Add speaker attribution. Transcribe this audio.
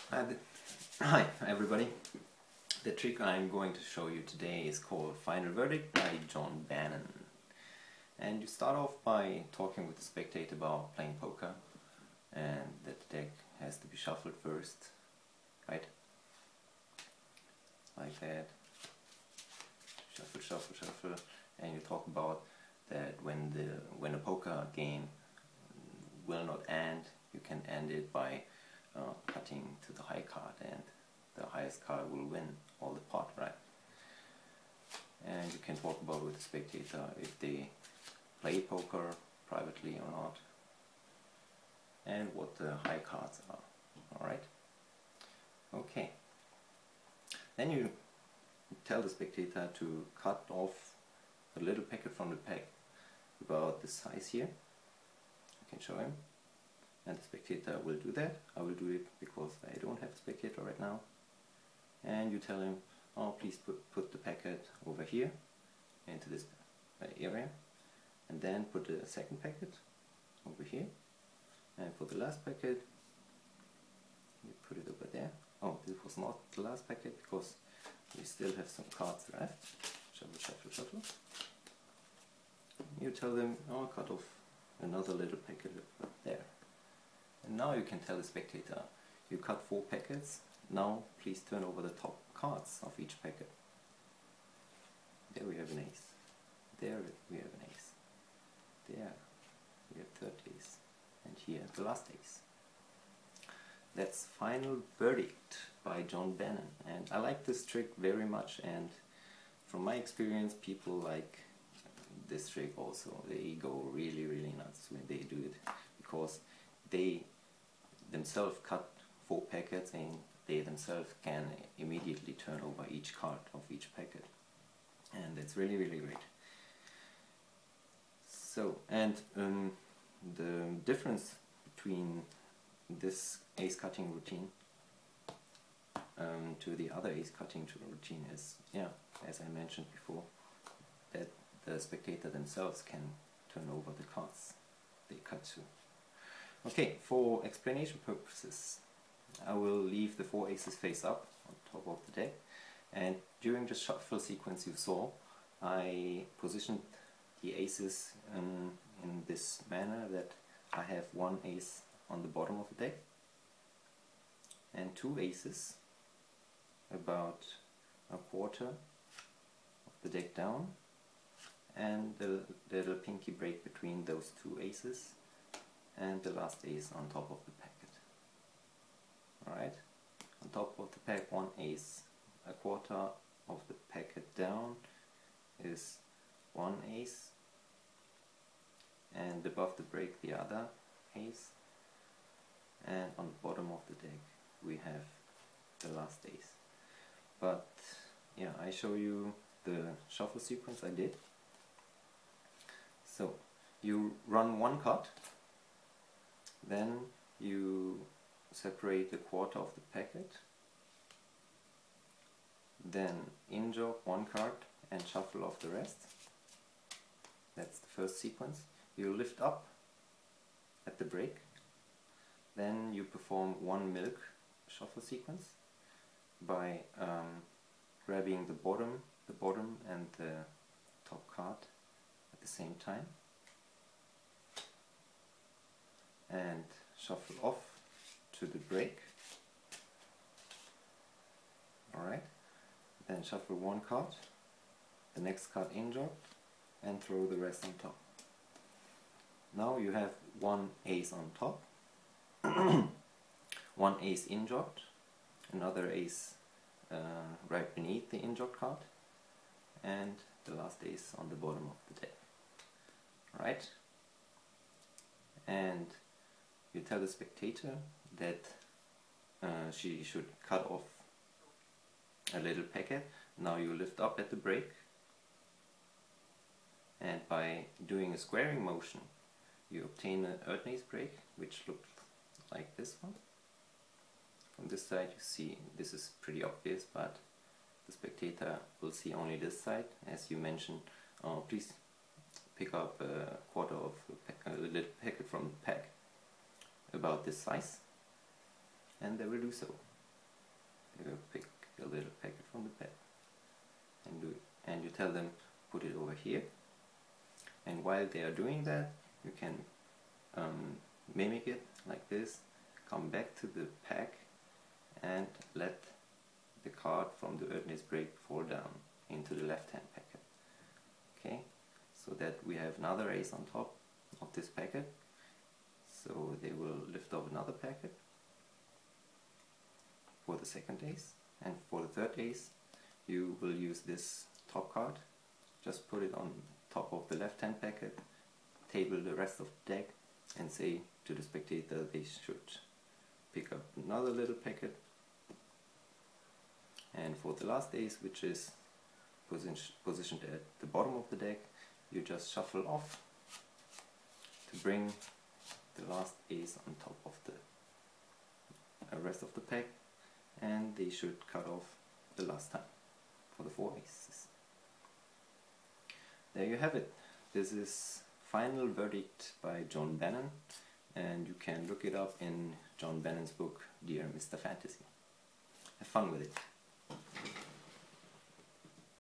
Speaker 1: Hi everybody. The trick I'm going to show you today is called Final Verdict by John Bannon. And you start off by talking with the spectator about playing poker, and that the deck has to be shuffled first, right? Like that. Shuffle, shuffle, shuffle. And you talk about that when a poker game will not end, you can end it by cutting to the high card, and the highest card will win all the pot, right? And you can talk about with the spectator if they play poker privately or not, and what the high cards are. Alright? Okay. Then you tell the spectator to cut off a little packet from the pack about this size here. You can show him, and the spectator will do that. I will do it because I don't have a spectator right now. And you tell him, oh, please put the packet over here into this area, and then put the second packet over here, and for the last packet you put it over there. Oh, this was not the last packet because we still have some cards left. Shuffle, shuffle, shuffle. You tell them, oh, cut off another little packet up there. And now you can tell the spectator, you cut 4 packets, now please turn over the top cards of each packet. There we have an ace. There we have an ace. There we have third ace. And here the last ace. That's Final Verdict by John Bannon. And I like this trick very much, and from my experience people like this trick also. They go really nuts when they do it, because they themselves cut 4 packets and they themselves can immediately turn over each card of each packet, and that's really great. So, and the difference between this ace cutting routine to the other ace cutting routine is, yeah, as I mentioned before, that the spectator themselves can turn over the cards they cut to. Okay, for explanation purposes, I will leave the 4 aces face up on top of the deck, and during the shuffle sequence you saw, I positioned the aces in this manner that I have 1 ace on the bottom of the deck and 2 aces about a quarter of the deck down, and the little pinky break between those 2 aces and the last ace on top of the packet. Alright, on top of the pack 1 ace, a quarter of the packet down is 1 ace, and above the break the other ace, and on the bottom of the deck we have the last ace. But yeah, I show you the shuffle sequence I did. So you run 1 cut, then you separate a quarter of the packet, then in-jog 1 card and shuffle off the rest. That's the first sequence. You lift up at the break, then you perform 1 milk shuffle sequence by grabbing the bottom and the top card at the same time, and shuffle off to the break. Alright, then shuffle 1 card, the next card in-jog, and throw the rest on top. Now you have 1 ace on top, 1 ace in-jogged, another ace right beneath the in-jog card, and the last ace on the bottom of the deck. Right? And you tell the spectator that she should cut off a little packet. Now you lift up at the break, and by doing a squaring motion you obtain an Erdnase break, which looks like this one. From this side you see this is pretty obvious, but the spectator will see only this side. As you mentioned, please pick up a quarter of a little packet from the pack about this size, and they will do so. You pick a little packet from the pack and you tell them put it over here, and while they are doing that you can mimic it like this, come back to the pack and let the card from the Ödnis break fall down into the left hand packet. Okay, so that we have another ace on top of this packet, so they will lift off another packet for the second ace, and for the third ace you will use this top card, just put it on top of the left hand packet, table the rest of the deck and say to the spectator they should pick up another little packet, and for the last ace, which is positioned at the bottom of the deck, you just shuffle off to bring the last ace on top of the rest of the pack, and they should cut off the last time for the 4 aces. There you have it. This is Final Verdict by John Bannon, and you can look it up in John Bannon's book Dear Mr. Fantasy. Have fun with it.